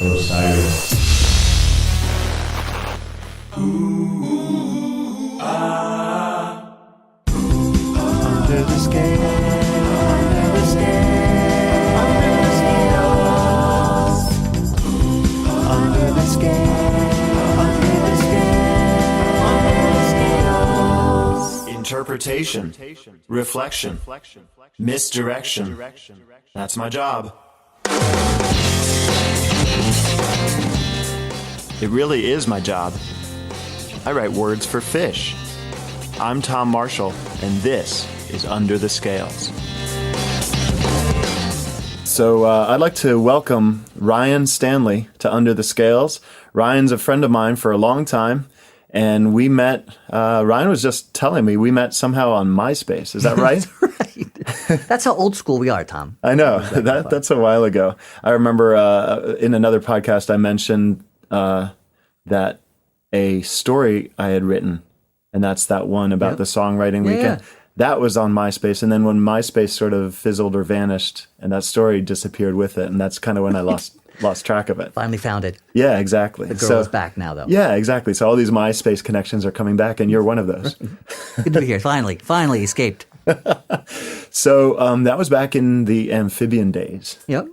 Osiris. Under the scale, under the scale, under the scales. Under the scale, under the scale, under the scales. Interpretation, reflection, misdirection. That's my job. It really is my job. I write words for Phish. I'm Tom Marshall, and this is Under the Scales. So I'd like to welcome Ryan Stanley to Under the Scales. Ryan's a friend of mine for a long time, and we met, Ryan was just telling me, we met somehow on MySpace. Is that right? Right. That's how old school we are, Tom. I know. That's a while ago. I remember in another podcast I mentioned that a story I had written, and that's that one about the songwriting weekend. Yeah. That was on MySpace, and then when MySpace sort of fizzled or vanished, and that story disappeared with it, and that's kind of when I lost track of it. Finally found it. Yeah, exactly. The girl is back now, though. Yeah, exactly. So all these MySpace connections are coming back, and you're one of those. Good to be here. Finally escaped. So that was back in the Amfibian days. Yep.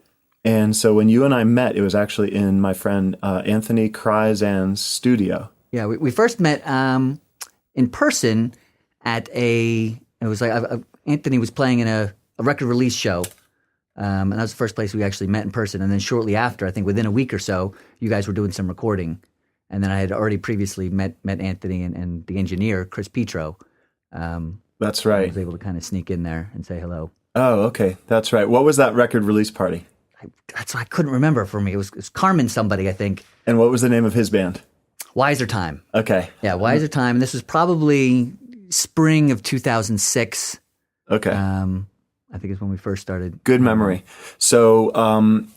And so when you and I met, it was actually in my friend Anthony Krizan's studio. Yeah, we first met in person at Anthony was playing in a record release show, and that was the first place we actually met in person. And then shortly after, I think within a week or so, you guys were doing some recording. And then I had already previously met Anthony and the engineer, Chris Petro. That's right. I was able to kind of sneak in there and say hello. Oh, okay. That's right. What was that record release party? That's what I couldn't remember for me. It was Carmen somebody, I think. And what was the name of his band? Wiser Time. Okay. Yeah, Wiser Time. And this was probably spring of 2006. Okay. I think it's when we first started. Good memory. So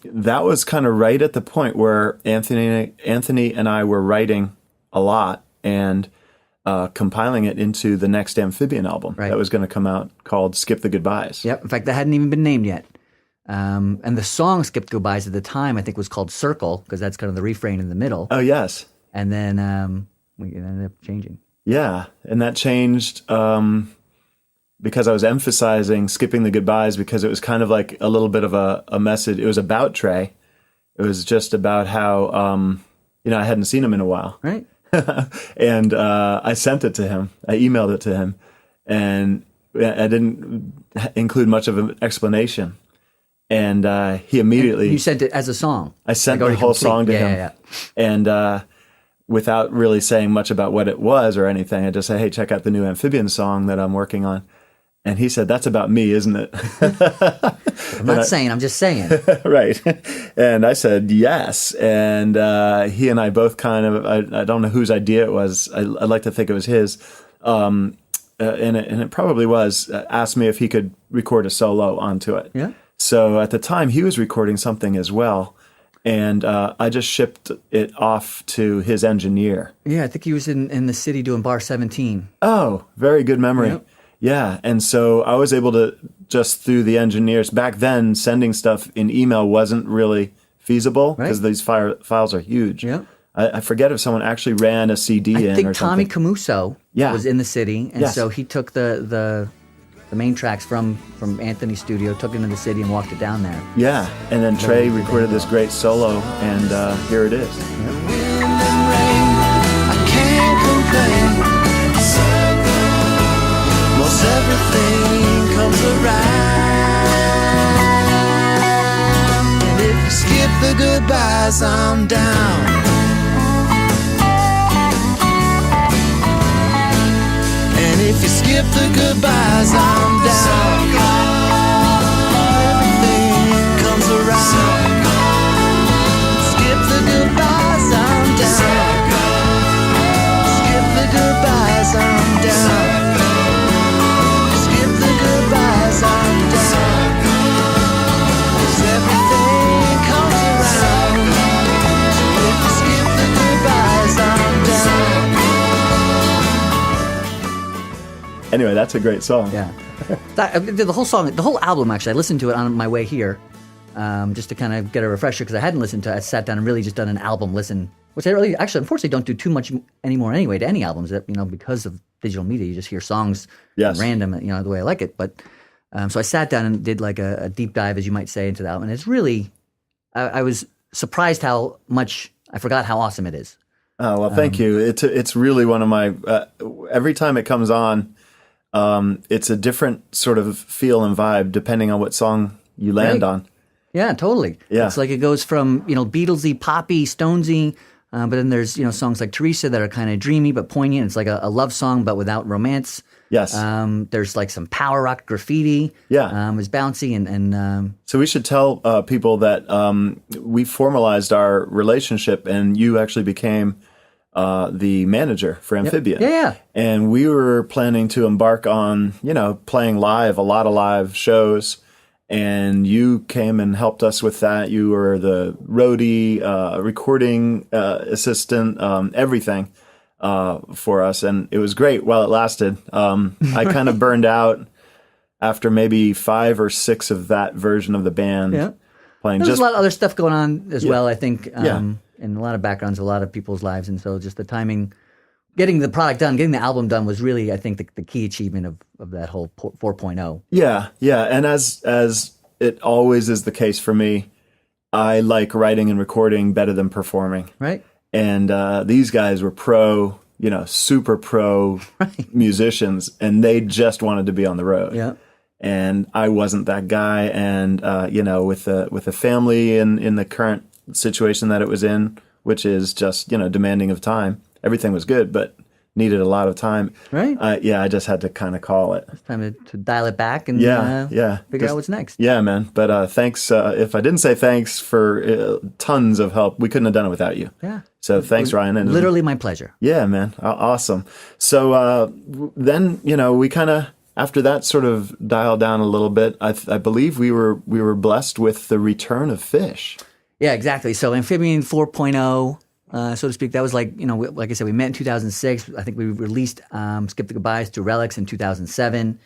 that was kind of right at the point where Anthony and I were writing a lot and compiling it into the next Amfibian album that was going to come out called Skip the Goodbyes. Yep. In fact, that hadn't even been named yet. And the song Skip the Goodbyes at the time, I think, was called Circle, because that's kind of the refrain in the middle. Oh, yes. And then we ended up changing. Yeah. And that changed because I was emphasizing skipping the goodbyes because it was kind of like a little bit of a message. It was about Trey. It was just about how, I hadn't seen him in a while. Right. And I sent it to him. I emailed it to him. And I didn't include much of an explanation. And he immediately... You sent it as a song. I sent the whole song to him. Yeah. And without really saying much about what it was or anything, I just said, hey, check out the new Amfibian song that I'm working on. And he said, that's about me, isn't it? I'm not saying, I'm just saying. Right. And I said, yes. And he and I both kind of, I don't know whose idea it was. I'd like to think it was his. And it probably was, asked me if he could record a solo onto it. Yeah. So at the time, he was recording something as well. And I just shipped it off to his engineer. Yeah, I think he was in the city doing Bar 17. Oh, very good memory. Yep. Yeah. And so I was able to just through the engineers. Back then, sending stuff in email wasn't really feasible because these files are huge. Yeah. I forget if someone actually ran a CD in or something. I think Tommy Camuso was in the city. And Yes. so he took the main tracks from Anthony's studio, took it into the city and walked it down there. Yeah. And then Trey recorded this great solo, and here it is. Most everything comes around. And if you skip the goodbyes, I'm down. And if you skip the goodbyes, I'm down. Everything comes around. Skip the goodbyes, I'm down. Skip the goodbyes, I'm down. Anyway, that's a great song. Yeah. The whole song, the whole album, actually, I listened to it on my way here. just to kind of get a refresher because I hadn't listened to it. I sat down and really just done an album listen, which I really, actually, unfortunately, don't do too much anymore anyway to any albums. That because of digital media, you just hear songs random, the way I like it. But so I sat down and did like a deep dive, as you might say, into the album. And it's really, I was surprised how much I forgot how awesome it is. Oh, well, thank you. It's really one of my, every time it comes on, it's a different sort of feel and vibe depending on what song you land on. Yeah, totally. Yeah. It's like it goes from, Beatlesy, poppy, Stonesy, but then there's, songs like Teresa that are kind of dreamy but poignant. It's like a love song but without romance. Yes. There's like some power rock graffiti. Yeah. It's bouncy and so we should tell people that we formalized our relationship and you actually became the manager for Amfibian. Yeah. And we were planning to embark on, playing live, a lot of live shows. And you came and helped us with that. You were the roadie, recording assistant, everything for us. And it was great while it lasted. I kind of burned out after maybe 5 or 6 of that version of the band playing. There's a lot of other stuff going on as well, I think, in a lot of backgrounds, a lot of people's lives. And so just the timing, getting the product done, getting the album done was really, I think, the key achievement of that whole 4.0. Yeah. And as it always is the case for me, I like writing and recording better than performing. Right. And these guys were super pro musicians, and they just wanted to be on the road. Yeah. And I wasn't that guy. And, with the family in the current situation that it was in, which is just, demanding of time, everything was good, but needed a lot of time. Right. I just had to kind of call it. It's time to dial it back and figure out what's next. Yeah, man. But thanks. If I didn't say thanks for tons of help, we couldn't have done it without you. Yeah. So thanks, Ryan. And literally my pleasure. Yeah, man. Awesome. So then, we kind of, after that sort of dialed down a little bit, I believe we were blessed with the return of Phish. Yeah, exactly. So Amfibian 4.0, so to speak, that was like, like I said, we met in 2006. I think we released Skip the Goodbyes to Relics in 2007.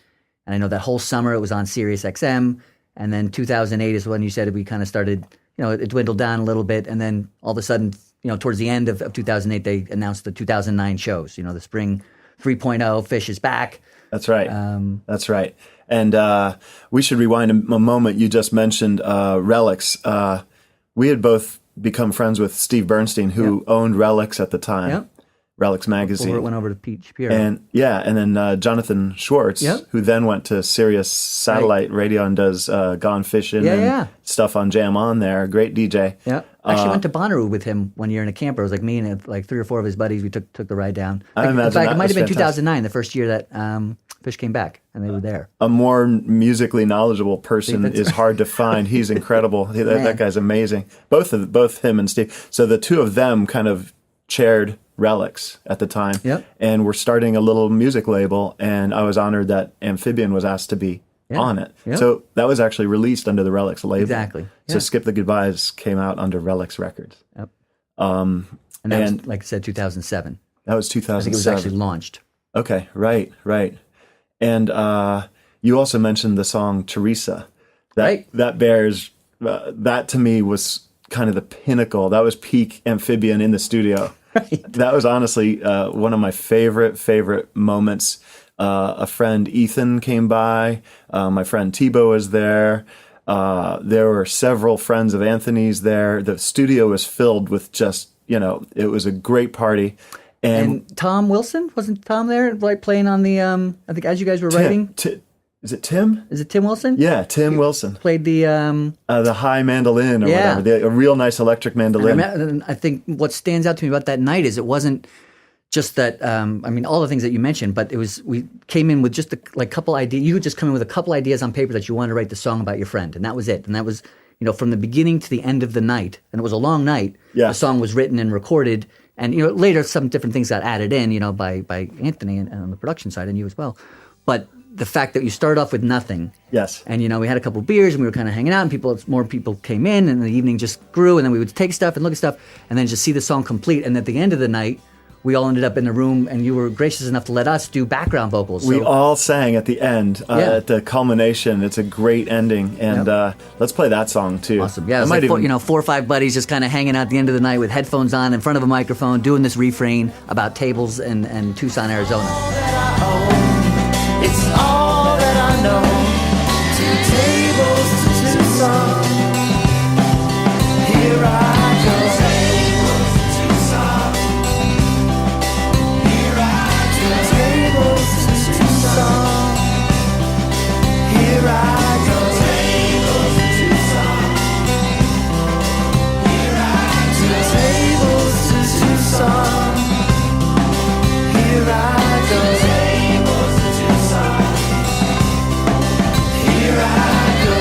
And I know that whole summer it was on Sirius XM. And then 2008 is when you said we kind of started, it dwindled down a little bit. And then all of a sudden, towards the end of 2008, they announced the 2009 shows, the spring 3.0, Phish is back. That's right. That's right. And we should rewind a moment. You just mentioned Relics. We had both become friends with Steve Bernstein, who owned Relics at the time, Relics magazine. Before it went over to Pete Shapiro. And then Jonathan Schwartz, who then went to Sirius Satellite Radio and does Gone Fishing and stuff on Jam On there. Great DJ. Yeah. I actually went to Bonnaroo with him one year in a camper. It was like me and like 3 or 4 of his buddies. We took the ride down. I imagine in fact, that it might have been was 2009, the first year that Phish came back, and they were there. A more musically knowledgeable person is hard to find. He's incredible. That guy's amazing. Both him and Steve. So the two of them kind of chaired Relics at the time. Yep. And we're starting a little music label, and I was honored that Amfibian was asked to be on it. Yep. So that was actually released under the Relics label. Exactly. So Skip the Goodbyes came out under Relics Records. Yep. And that was, like I said, 2007. That was 2007. I think it was actually launched. Okay, right. And you also mentioned the song Teresa. That bears, that to me was kind of the pinnacle. That was peak Amfibian in the studio. Right. That was honestly one of my favorite moments. A friend, Ethan, came by. My friend Tebow was there. There were several friends of Anthony's there. The studio was filled with just, it was a great party. And Tom Wilson, wasn't Tom there, like playing on the? I think as you guys were writing, is it Tim? Is it Tim Wilson? Yeah, Tim Wilson played the high mandolin or whatever, a real nice electric mandolin. I think what stands out to me about that night is it wasn't just that. All the things that you mentioned, but we came in with just a couple ideas. You would just come in with a couple ideas on paper that you wanted to write the song about your friend, and that was it. And that was, from the beginning to the end of the night, and it was a long night. Yeah. The song was written and recorded. And later some different things got added in, by Anthony and on the production side, and you as well. But the fact that you started off with nothing, yes, and we had a couple of beers and we were kind of hanging out, and more people came in, and the evening just grew, and then we would take stuff and look at stuff, and then just see the song complete. And at the end of the night, we all ended up in the room, and you were gracious enough to let us do background vocals. We all sang at the end, at the culmination. It's a great ending, and let's play that song too. Awesome. Yeah, it was like four or five buddies just kind of hanging out at the end of the night with headphones on in front of a microphone, doing this refrain about tables and Tucson, Arizona. It's all that I know. Two tables to Tucson. Here I go. Tables to Tucson. Here I go. Tables to Tucson. Here I go. Tables to Tucson. Here I go. Tables to Tucson. Here I go. Tables to Tucson. Here I go.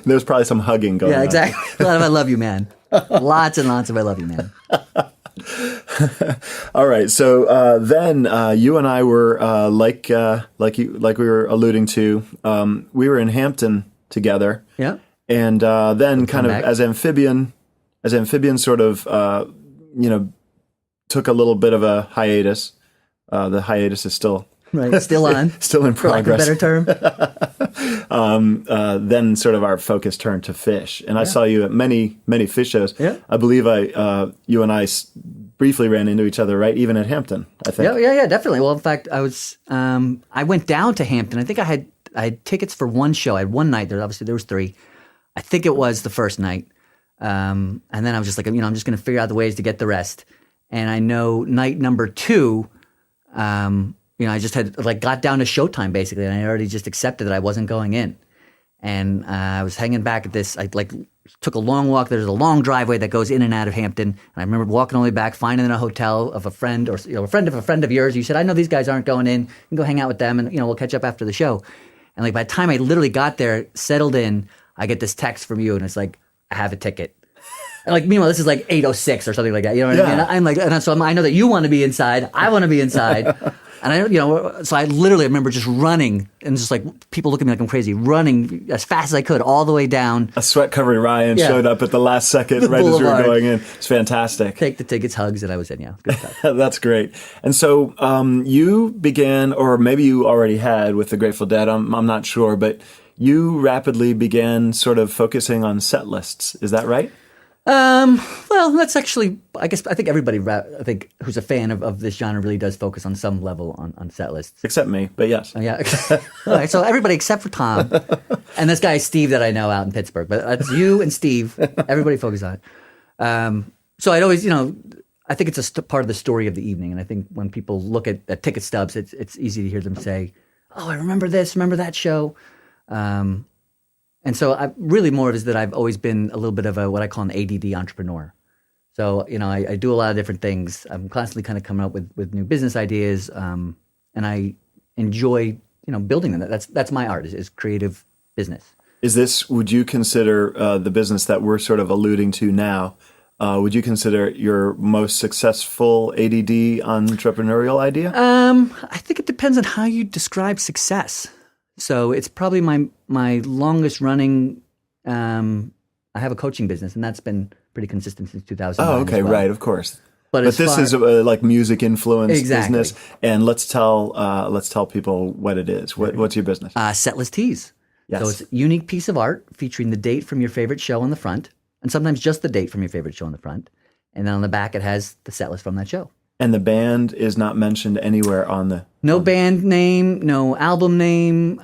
There's probably some hugging going on. Yeah, exactly. A lot of I love you, man. Lots and lots of I love you, man. All right. So then you and I were like we were alluding to. We were in Hampton together. Yeah. And then kind of back. as Amfibian sort of took a little bit of a hiatus. The hiatus is still Right. Still on. still in For lack of a progress. better term. Then sort of our focus turned to Phish, and I saw you at many Phish shows. Yeah. I believe you and I briefly ran into each other, right? Even at Hampton, I think. Yeah, definitely. Well, in fact, I went down to Hampton. I think I had tickets for one show. I had one night there. Obviously, there was three. I think it was the first night. And then I was just like, I'm just going to figure out the ways to get the rest. And I know night number 2, I just had got down to showtime basically, and I already just accepted that I wasn't going in. And I was hanging back at this. I took a long walk. There's a long driveway that goes in and out of Hampton. And I remember walking all the way back, finding a hotel of a friend, or a friend of a friend of yours. You said, I know these guys aren't going in. You can go hang out with them, and we'll catch up after the show. And by the time I literally got there, settled in, I get this text from you, and it's like, I have a ticket. And meanwhile, this is 8:06 or something like that. You know what I mean? And I know that you want to be inside. I want to be inside. And so I literally remember just running, and just people looking at me like I'm crazy, running as fast as I could all the way down. A sweat-covered Ryan showed up at the last second right as we were going in. It's fantastic. Take the tickets, hugs, and I was in. Yeah, good stuff. That's great. And so you began, or maybe you already had with the Grateful Dead. I'm not sure, but you rapidly began sort of focusing on set lists. Is that right? Well, that's actually, I think everybody, who's a fan of this genre really does focus on some level on set lists. Except me, but yes. Yeah. All right, so everybody except for Tom and this guy Steve that I know out in Pittsburgh, but that's you and Steve. Everybody focus on it. So I'd always, I think it's a part of the story of the evening, and I think when people look at ticket stubs, it's easy to hear them say, "Oh, I remember this, remember that show." And so I really more of it is that I've always been a little bit of what I call an ADD entrepreneur. So, I do a lot of different things. I'm constantly kind of coming up with new business ideas, and I enjoy, building them. That's my art is creative business. Would you consider the business that we're sort of alluding to now, would you consider your most successful ADD entrepreneurial idea? I think it depends on how you describe success. So it's probably my longest running. I have a coaching business, and that's been pretty consistent since 2009. Oh, okay, as well. Right, of course. But this is like music influenced Exactly. business, and let's tell people what it is. What's your business? Setlist Tees. Yes. So it's a unique piece of art featuring the date from your favorite show on the front, and sometimes just the date from your favorite show on the front, and then on the back it has the set list from that show. And the band is not mentioned anywhere on the... No band name, no album name.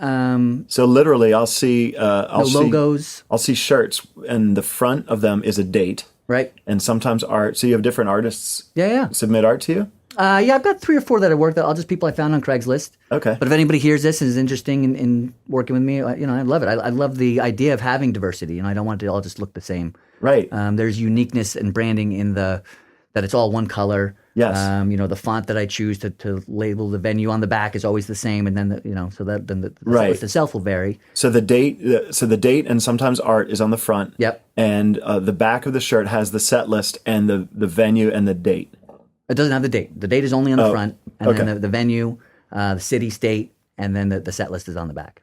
So literally, I'll see... no logos. I'll see shirts, and the front of them is a date. Right. And sometimes art. So you have different artists Yeah. submit art to you? Yeah, I've got 3 or 4 that I work that all just people I found on Craigslist. Okay. But if anybody hears this and is interested in working with me, I love it. I love the idea of having diversity. I don't want it to all just look the same. Right. There's uniqueness and branding in that it's all one color. Yes. The font that I choose to label the venue on the back is always the same, and then the Right. list itself will vary. So the date and sometimes art is on the front. Yep. And the back of the shirt has the set list and the venue and the date. It doesn't have the date. The date is only on the front. and Okay. then the venue, the city, state, and then the set list is on the back.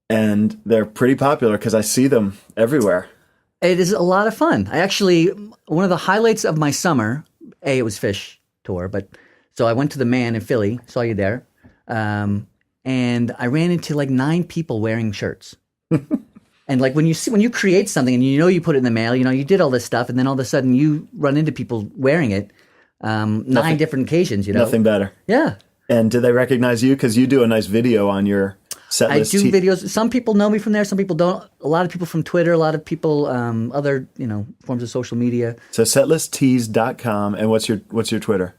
And they're pretty popular because I see them everywhere. It is a lot of fun. I actually, one of the highlights of my summer, it was Phish tour, but so I went to the Man in Philly, saw you there, and I ran into like 9 people wearing shirts. And like when you create something and you put it in the mail, you did all this stuff, and then all of a sudden you run into people wearing it, 9 different occasions, Nothing better. Yeah. And did they recognize you? Because you do a nice video on your Setlist I do videos. Some people know me from there. Some people don't. A lot of people from Twitter. A lot of people, other forms of social media. So setlisttees.com. And what's your Twitter?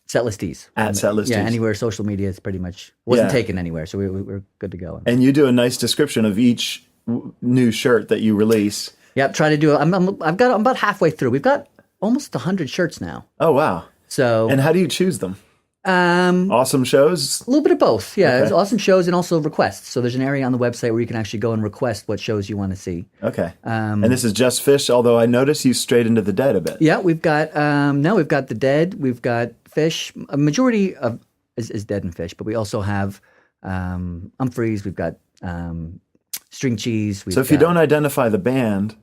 Setlist Tees. At Setlist Tees. Yeah, anywhere social media is pretty much wasn't taken anywhere, so we're good to go. And you do a nice description of each new shirt that you release. Yep, try to do it. I'm about halfway through. We've got almost 100 shirts now. Oh wow! So and how do you choose them? A Awesome shows. little bit of both. Yeah, Okay. It's awesome shows and also requests. So there's an area on the website where you can actually go and request what shows you want to see. Okay. And this is just Phish, although I notice you strayed into the Dead a bit. Yeah, we've got we've got the Dead, we've got Phish. A majority of is Dead and Phish, but we also have Humphreys. We've got String Cheese. So if you don't identify the band,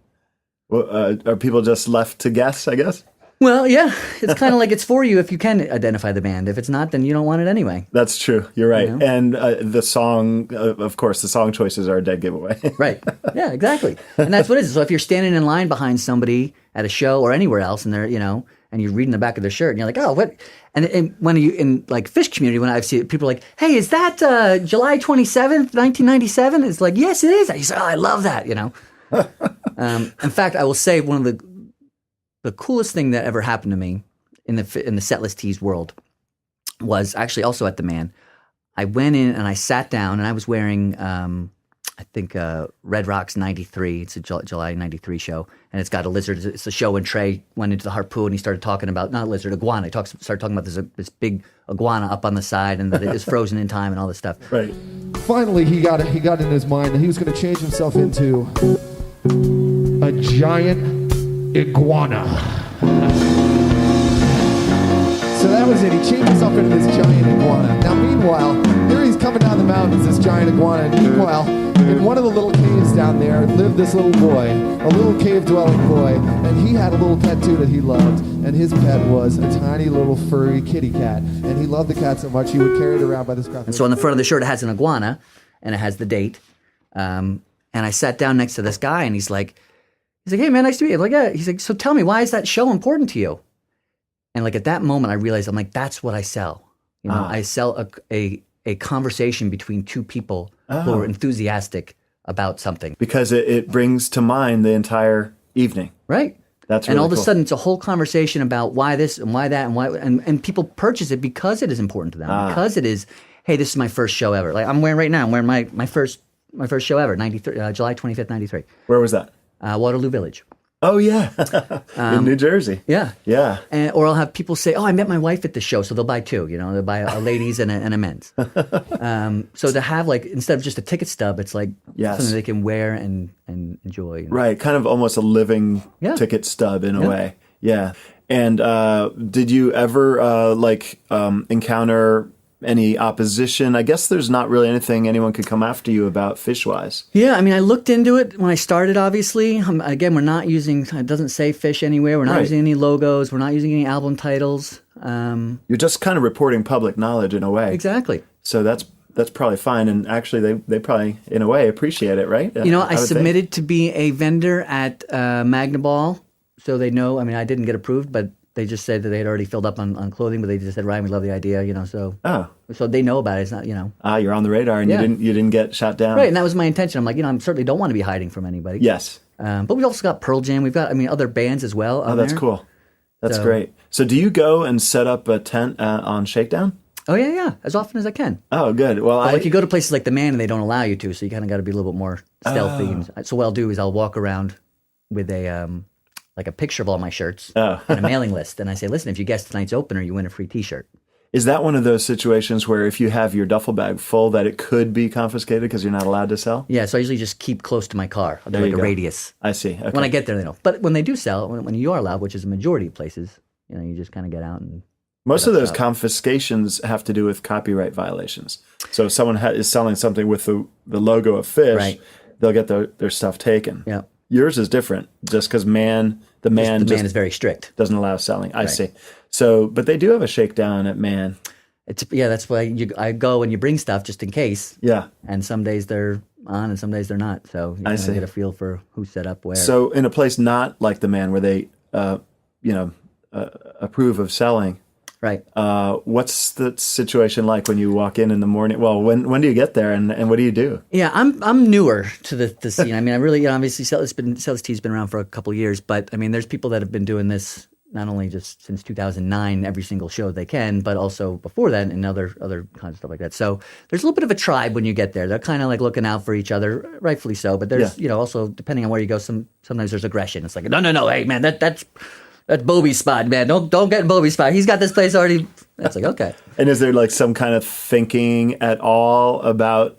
are people just left to guess, I guess? Well, yeah, it's kind of like it's for you if you can identify the band. If it's not, then you don't want it anyway. That's true. You're right. And the song, of course, the song choices are a dead giveaway. Right. Yeah, exactly. And that's what it is. So if you're standing in line behind somebody at a show or anywhere else and they're, and you're reading the back of their shirt and you're like, oh, what? And when you, in like Phish community, when I've seen people like, hey, is that July 27th, 1997? It's like, yes, it is. I say, oh, I love that, In fact, I will say one of the coolest thing that ever happened to me in the Setlist Tees world was actually also at the Man. I went in and I sat down and I was wearing, I think, Red Rocks 93. It's a July 93 show. And it's got a lizard. It's a show when Trey went into the Harpua and he started talking about, not lizard, iguana. He started talking about this big iguana up on the side and that it is frozen in time and all this stuff. Right. Finally, he got in his mind that he was going to change himself into a giant iguana. So that was it. He changed himself into this giant iguana. Now, meanwhile, here he's coming down the mountain as this giant iguana. And meanwhile, in one of the little caves down there lived this little boy, a little cave-dwelling boy, and he had a little pet too that he loved. And his pet was a tiny little furry kitty cat. And he loved the cat so much he would carry it around by this crap. And so on the front of the shirt, it has an iguana and it has the date. And I sat down next to this guy and he's like, hey, man, nice to meet you. I'm like, yeah. He's like, so tell me, why is that show important to you? And like at that moment, I realized, I'm like, that's what I sell. I sell a conversation between two people who are enthusiastic about something. Because it brings to mind the entire evening. Right. That's really and all of a cool. sudden, it's a whole conversation about why this and why that and why and people purchase it because it is important to them. Because it is, hey, this is my first show ever. Like I'm wearing right now. I'm wearing my first show ever, July 25th, 93. Where was that? Waterloo Village. Oh, yeah. In New Jersey. Yeah. Yeah. Or I'll have people say, oh, I met my wife at the show, so they'll buy 2, they'll buy a ladies and a men's. So to have like, instead of just a ticket stub, it's like something they can wear and enjoy. Right. Kind of almost a living ticket stub in a way. Yeah. And did you ever encounter any opposition? I guess there's not really anything anyone could come after you about Phish-wise. Yeah, I mean, I looked into it when I started, obviously. Again, we're not using, it doesn't say Phish anywhere. We're not using any logos. We're not using any album titles. You're just kind of reporting public knowledge in a way. Exactly. So that's probably fine. And actually, they probably, in a way, appreciate it, right? I submitted to be a vendor at Magnaball, so they know. I mean, I didn't get approved, but they just said that they had already filled up on clothing, but they just said, Ryan, we love the idea, so. Oh. So they know about it. It's not, you're on the radar and you didn't get shot down. Right, and that was my intention. I'm like, I certainly don't want to be hiding from anybody. Yes. But we've also got Pearl Jam. We've got, other bands as well. Oh, that's cool. That's great. So do you go and set up a tent on Shakedown? Oh, yeah, as often as I can. Oh, good. Well, you go to places like the Man and they don't allow you to, so you kind of got to be a little bit more stealthy. So what I'll do is I'll walk around with a picture of all my shirts and a mailing list. And I say, listen, if you guess tonight's opener, you win a free T-shirt. Is that one of those situations where if you have your duffel bag full that it could be confiscated because you're not allowed to sell? Yeah, so I usually just keep close to my car. I'll do a radius. I see. Okay. When I get there, they don't. But when they do sell, when you are allowed, which is a majority of places, you just kind of get out and Most of those confiscations have to do with copyright violations. So if someone is selling something with the logo of Phish, Right. they'll get their stuff taken. Yeah. Yours is different, just because the man The man is very strict. doesn't allow selling. I see. So, but they do have a shakedown at Man. That's why I go and you bring stuff just in case. Yeah. And some days they're on and some days they're not. So you kind see. of get a feel for who's set up where. So in a place not like the Man where they, approve of selling, right. what's the situation like when you walk in the morning? Well, when do you get there and what do you do? Yeah, I'm newer to the scene. I mean, I really, obviously, Setlist Tees been around for a couple of years, but I mean, there's people that have been doing this not only just since 2009, every single show they can, but also before that and other kinds of stuff like that. So there's a little bit of a tribe when you get there. They're kind of like looking out for each other, rightfully so. But there's, also depending on where you go, sometimes there's aggression. It's like, no, hey man, that's Bobby's spot, man. Don't get in Bobby's spot. He's got this place already. That's like, okay. And is there like some kind of thinking at all about,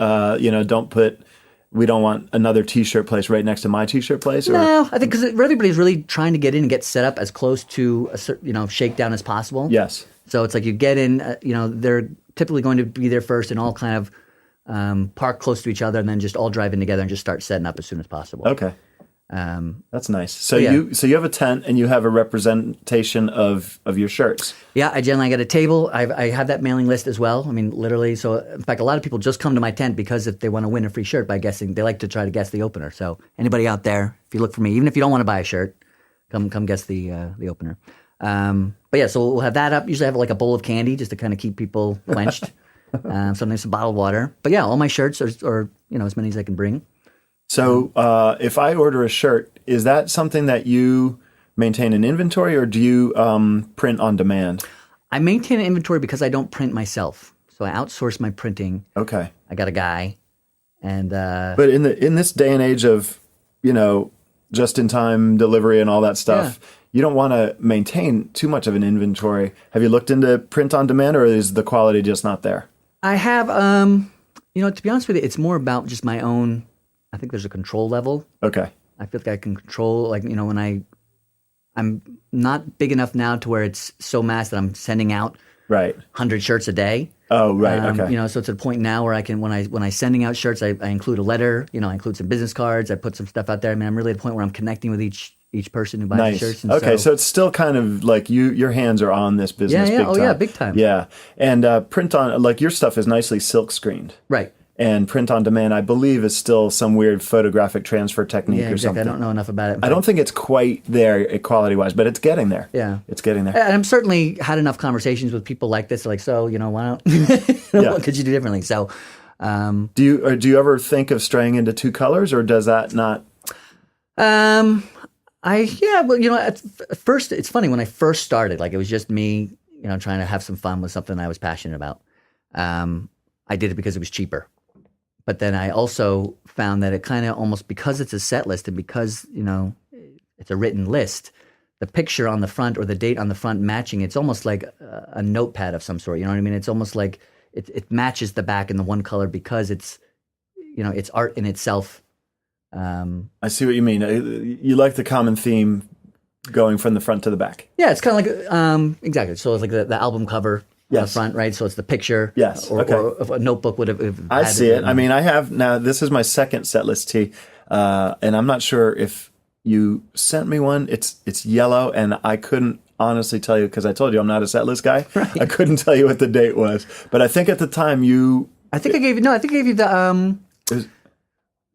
we don't want another T-shirt place right next to my T-shirt place? Or? No, I think because everybody's really trying to get in and get set up as close to a certain, shakedown as possible. Yes. So it's like you get in, they're typically going to be there first and all kind of park close to each other and then just all drive in together and just start setting up as soon as possible. Okay. That's nice. So yeah. you have a tent and you have a representation of your shirts. Yeah, I generally get a table. I have that mailing list as well. I mean, literally. So in fact, a lot of people just come to my tent because if they want to win a free shirt by guessing, they like to try to guess the opener. So anybody out there, if you look for me, even if you don't want to buy a shirt, come guess the opener. But yeah, so we'll have that up. Usually I have like a bowl of candy just to kind of keep people quenched. Sometimes some bottled water. But yeah, all my shirts are as many as I can bring. So if I order a shirt, is that something that you maintain an inventory or do you print on demand? I maintain an inventory because I don't print myself. So I outsource my printing. Okay. I got a guy. And but in this day and age of, just-in-time delivery and all that stuff, you don't want to maintain too much of an inventory. Have you looked into print on demand or is the quality just not there? I have, to be honest with you, it's more about just my own. I think there's a control level. Okay. I feel like I can control, when I'm not big enough now to where it's so mass that I'm sending out 100 shirts a day. Oh, right. Okay. So it's at a point now where I can, when I sending out shirts, I include a letter, I include some business cards, I put some stuff out there. I mean, I'm really at a point where I'm connecting with each person who buys the shirts. And okay, so it's still kind of like your hands are on this business big time. Yeah, big time. Yeah. And print on, like your stuff is nicely silk screened. Right. And print on demand, I believe, is still some weird photographic transfer technique or something. I don't know enough about it. I don't think it's quite there quality-wise, but it's getting there. Yeah. It's getting there. And I've certainly had enough conversations with people like this, like, so, why don't, what could you do differently? So, do you ever think of straying into two colors, or does that not? At first, it's funny, when I first started, like, it was just me, trying to have some fun with something I was passionate about. I did it because it was cheaper. But then I also found that it kind of almost, because it's a set list and because, it's a written list, the picture on the front or the date on the front matching, it's almost like a notepad of some sort. You know what I mean? It's almost like it matches the back in the one color because it's, it's art in itself. I see what you mean. You like the common theme going from the front to the back. Yeah, it's kind of like, exactly. So it's like the album cover. On the front, right? So it's the picture. Yes. Or if a notebook would have. I see it. I mean, I have now. This is my second Setlist tee, and I'm not sure if you sent me one. It's yellow, and I couldn't honestly tell you because I told you I'm not a Setlist guy. Right. I couldn't tell you what the date was, but I think at the time I think I gave you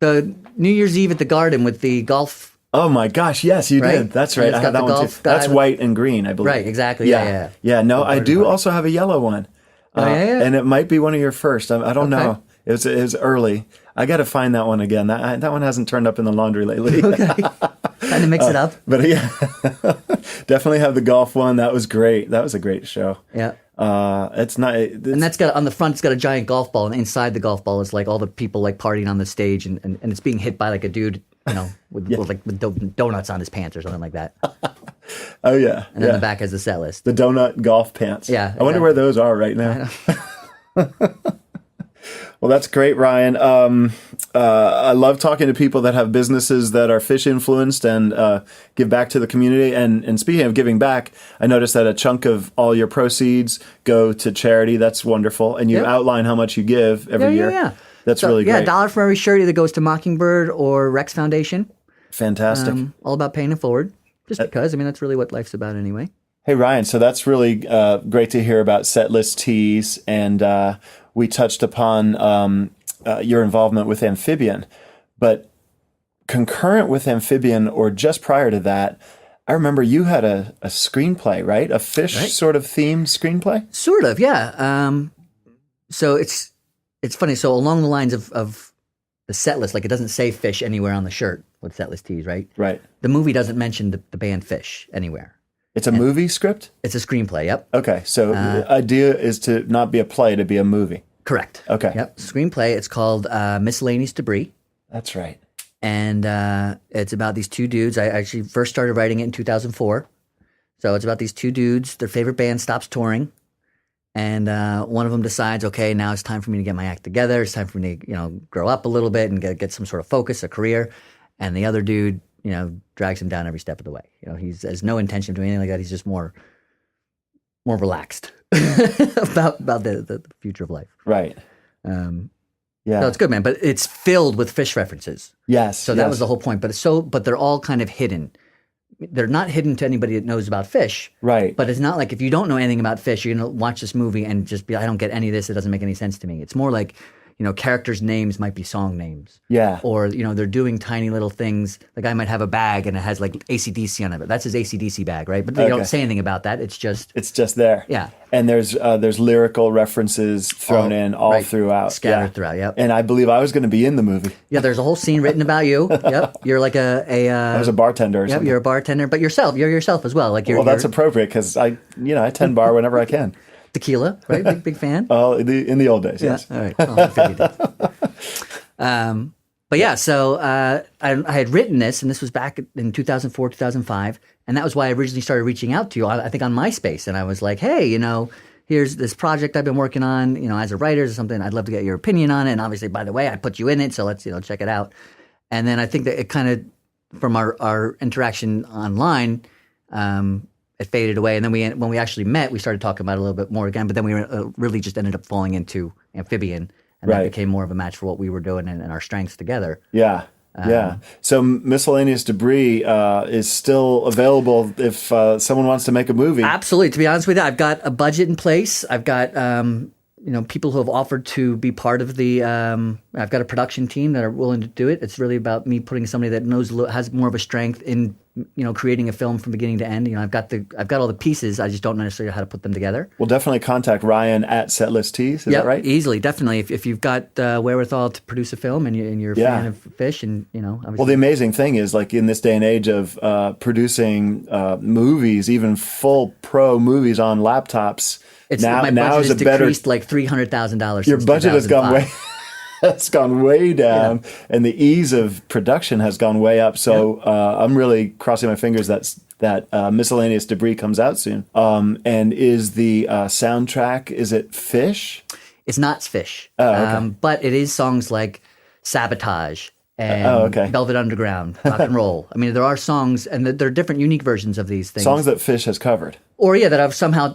the New Year's Eve at the Garden with the golf. Oh my gosh! Yes, you right? did. That's right. I have that one too. That's white and green, I believe. Right. Exactly. Yeah. No, I do also have a yellow one. And it might be one of your first. I don't know. It was early. I got to find that one again. That one hasn't turned up in the laundry lately. Okay. Trying to mix it up. But yeah, definitely have the golf one. That was great. That was a great show. Yeah. It's not. And that's got on the front. It's got a giant golf ball, and inside the golf ball is like all the people like partying on the stage, and it's being hit by like a dude. With donuts on his pants or something like that. Oh yeah, and then the back has the set list. The donut golf pants. Yeah, I wonder where those are right now. Well, that's great, Ryan. I love talking to people that have businesses that are Phish influenced and give back to the community. And speaking of giving back, I noticed that a chunk of all your proceeds go to charity. That's wonderful. And you outline how much you give every year. Yeah. That's really great. Yeah, $1 for every shirt either goes to Mockingbird or Rex Foundation. Fantastic. All about paying it forward. Just because, I mean, that's really what life's about anyway. Hey, Ryan, so that's really great to hear about Setlist Tees, and we touched upon your involvement with Amfibian. But concurrent with Amfibian, or just prior to that, I remember you had a screenplay, right? A Phish sort of themed screenplay? Sort of, yeah. So it's funny. So along the lines of the Setlist, like it doesn't say Phish anywhere on the shirt with Setlist Tees, right? Right. The movie doesn't mention the band Phish anywhere. It's a movie script? It's a screenplay, yep. Okay, so the idea is to not be a play, to be a movie. Correct. Okay. Yep, screenplay. It's called Miscellaneous Debris. That's right. And it's about these two dudes. I actually first started writing it in 2004. So it's about these two dudes. Their favorite band stops touring. And one of them decides, okay, now it's time for me to get my act together. It's time for me to, grow up a little bit and get some sort of focus, a career. And the other dude, drags him down every step of the way. He has no intention of doing anything like that. He's just more relaxed about the future of life. Right. Yeah. No, it's good, man. But it's filled with Phish references. Yes. So that was the whole point. But they're all kind of hidden. They're not hidden to anybody that knows about Phish. Right. But it's not like if you don't know anything about Phish, you're going to watch this movie and just be, I don't get any of this. It doesn't make any sense to me. It's more like, characters' names might be song names. Yeah. Or, they're doing tiny little things. The guy might have a bag and it has like AC/DC on it. That's his AC/DC bag, right? But they don't say anything about that. It's just there. Yeah. And there's lyrical references thrown in all throughout. Scattered throughout, yep. And I believe I was going to be in the movie. Yeah, there's a whole scene written about you. Yep. You're like I was a bartender or something. You're a bartender, but you're yourself as well. That's appropriate because I tend bar whenever I can. Tequila, right? Big fan. Oh, in the old days, yes. Yeah, all right. Oh, I figured that. But yeah, so I had written this, and this was back in 2004, 2005, and that was why I originally started reaching out to you, I think on MySpace, and I was like, hey, here's this project I've been working on, as a writer or something. I'd love to get your opinion on it, and obviously, by the way, I put you in it, so let's, check it out. And then I think that it kind of, from our interaction online, it faded away, and then when we actually met, we started talking about it a little bit more again. But then we really just ended up falling into Amfibian, and that became more of a match for what we were doing and our strengths together. Yeah, yeah. So Miscellaneous Debris is still available if someone wants to make a movie. Absolutely. To be honest with you, I've got a budget in place. I've got people who have offered to be part of the. I've got a production team that are willing to do it. It's really about me putting somebody that has more of a strength in creating a film from beginning to end. I've got all the pieces. I just don't necessarily know how to put them together. We'll definitely contact Ryan at Setlist Tees. Is that right? Easily, definitely. If you've got wherewithal to produce a film and you're a fan of Phish, and obviously. Well, the amazing thing is, like in this day and age of producing movies, even full pro movies on laptops. My budget has decreased like $300,000. Your budget has gone way. It's gone way down, and the ease of production has gone way up. So I'm really crossing my fingers that Miscellaneous Debris comes out soon. And is the soundtrack, is it Phish? It's not Phish. Oh, okay. But it is songs like Sabotage and Velvet Underground, Rock and Roll. I mean, there are songs, and there are different unique versions of these things. Songs that Phish has covered. Or that I've somehow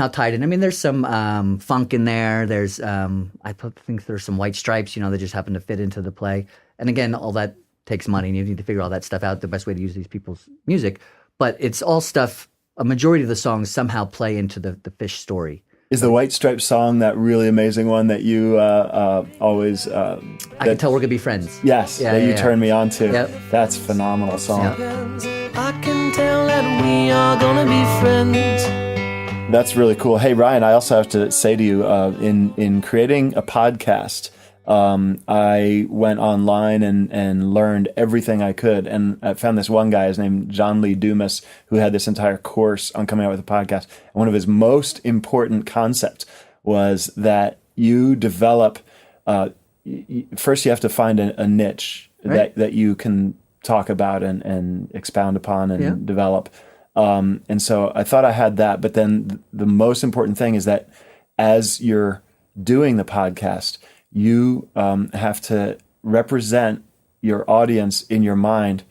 tied in. I mean, there's some funk in there. There's I think there's some White Stripes, that just happen to fit into the play. And again, all that takes money, and you need to figure all that stuff out. The best way to use these people's music, but it's all stuff. A majority of the songs somehow play into the Phish story. Is the White Stripes song that really amazing one that you always? I Can Tell We're Gonna Be Friends. Yes, you turned me on to. Yep. That's a phenomenal song. Yep. I can tell that we are gonna be friends. That's really cool. Hey, Ryan, I also have to say to you, in creating a podcast, I went online and learned everything I could. And I found this one guy, his name John Lee Dumas, who had this entire course on coming out with a podcast. And one of his most important concepts was that you develop, first you have to find a niche that you can talk about and expound upon and develop. And so I thought I had that, but then the most important thing is that as you're doing the podcast, you have to represent your audience in your mind,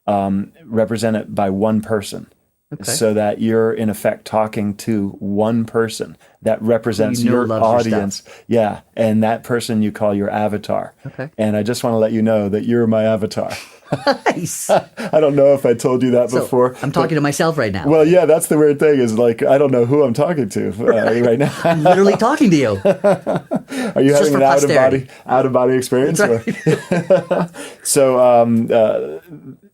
represent it by one person. Okay. So that you're in effect talking to one person that represents You know your loves your audience. Yeah. And that person you call your avatar. Okay. And I just want to let you know that you're my avatar. Nice. I don't know if I told you that So, before. I'm talking to myself right now. Well, yeah, that's the weird thing is like, I don't know who I'm talking to right now. I'm literally talking to you. Are you just having for an posterity. out of body experience? That's Or- so,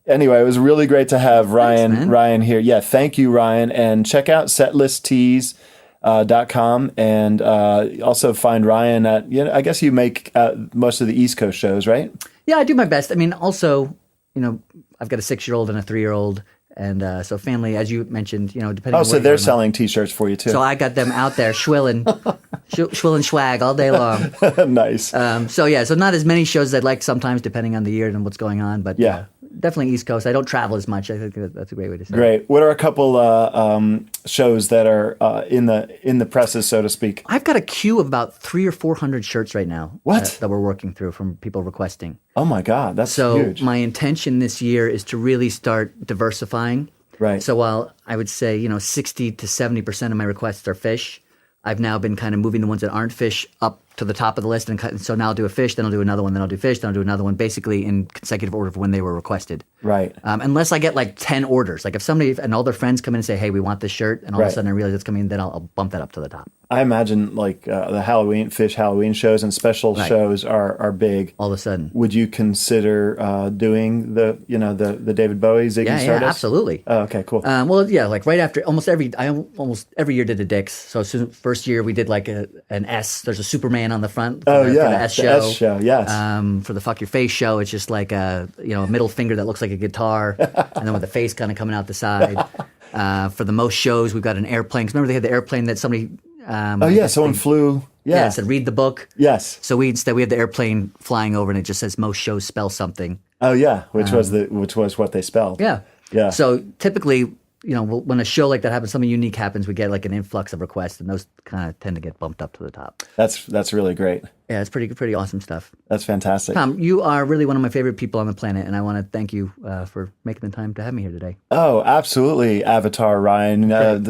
anyway, it was really great to have man. Ryan here. Yeah, thank you, Ryan. And check out setlisttees.com and also find Ryan at, I guess you make most of the East Coast shows, right? Yeah, I do my best. I mean, also, I've got a 6-year-old and a 3-year-old. And so family, as you mentioned, depending on Oh, so where they're you're at. selling T-shirts for you too. So I got them out there swilling swag all day long. Nice. So not as many shows as I'd like sometimes, depending on the year and what's going on. But Yeah. definitely East Coast. I don't travel as much. I think that's a great way to say it. Great. What are a couple shows that are in the presses, so to speak? I've got a queue of about 300 or 400 shirts right now. What? That we're working through from people requesting. Oh my God, that's So huge. my intention this year is to really start diversifying. Right. So while I would say 60 to 70% of my requests are Phish, I've now been kind of moving the ones that aren't Phish up to the top of the list, and so now I'll do a Phish, then I'll do another one, then I'll do Phish, then I'll do another one, basically in consecutive order of when they were requested. Right. Unless I get like 10 orders, like if somebody and all their friends come in and say, "Hey, we want this shirt," and all of Right. a sudden I realize it's coming, then I'll bump that up to the top. I imagine like the Phish Halloween shows and special Right. shows are big. All of a sudden, Would you consider doing the David Bowie Ziggy yeah, Stardust? absolutely. Oh, okay, cool. Well, yeah, like right after almost every year did a Dick's. So first year we did like an S. There's a Superman on the front. For the S the show. S show, yes. For the Fuck Your Face show, it's just like a middle finger that looks like a guitar, and then with the face kind of coming out the side. For the most shows, we've got an airplane. 'Cause remember they had the airplane that somebody. Someone flew. Yeah, Yeah. it said read the book. Yes. So we have the airplane flying over, and it just says most shows spell something. Oh yeah, which was what they spelled. Yeah. Yeah. So typically, when a show like that happens, something unique happens, we get like an influx of requests, and those kind of tend to get bumped up to the top. That's really great. Yeah, it's pretty awesome stuff. That's fantastic. Tom, you are really one of my favorite people on the planet, and I want to thank you for making the time to have me here today. Oh, absolutely, Avatar Ryan.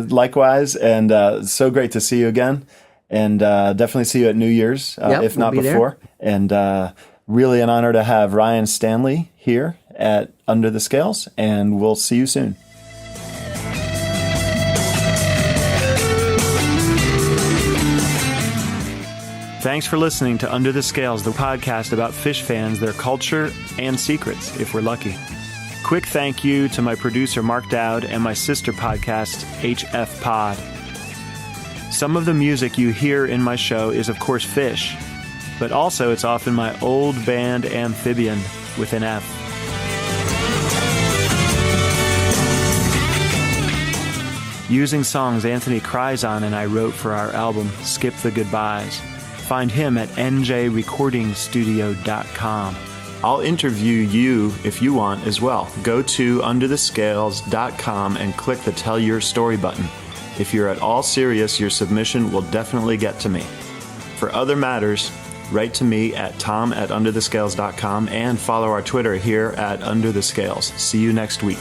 Likewise, and so great to see you again, and definitely see you at New Year's, Yep, if we'll not be there. before. And really an honor to have Ryan Stanley here at Under the Scales, and we'll see you soon. Thanks for listening to Under the Scales, the podcast about Phish fans, their culture, and secrets, if we're lucky. Quick thank you to my producer, Mark Dowd, and my sister podcast, HF Pod. Some of the music you hear in my show is, of course, Phish, but also it's often my old band Amfibian with an F. Using songs Anthony Krizan and I wrote for our album, Skip the Goodbyes. Find him at njrecordingstudio.com. I'll interview you if you want as well. Go to underthescales.com and click the Tell Your Story button. If you're at all serious, your submission will definitely get to me. For other matters, write to me at tom@underthescales.com and follow our Twitter here at Under the Scales. See you next week.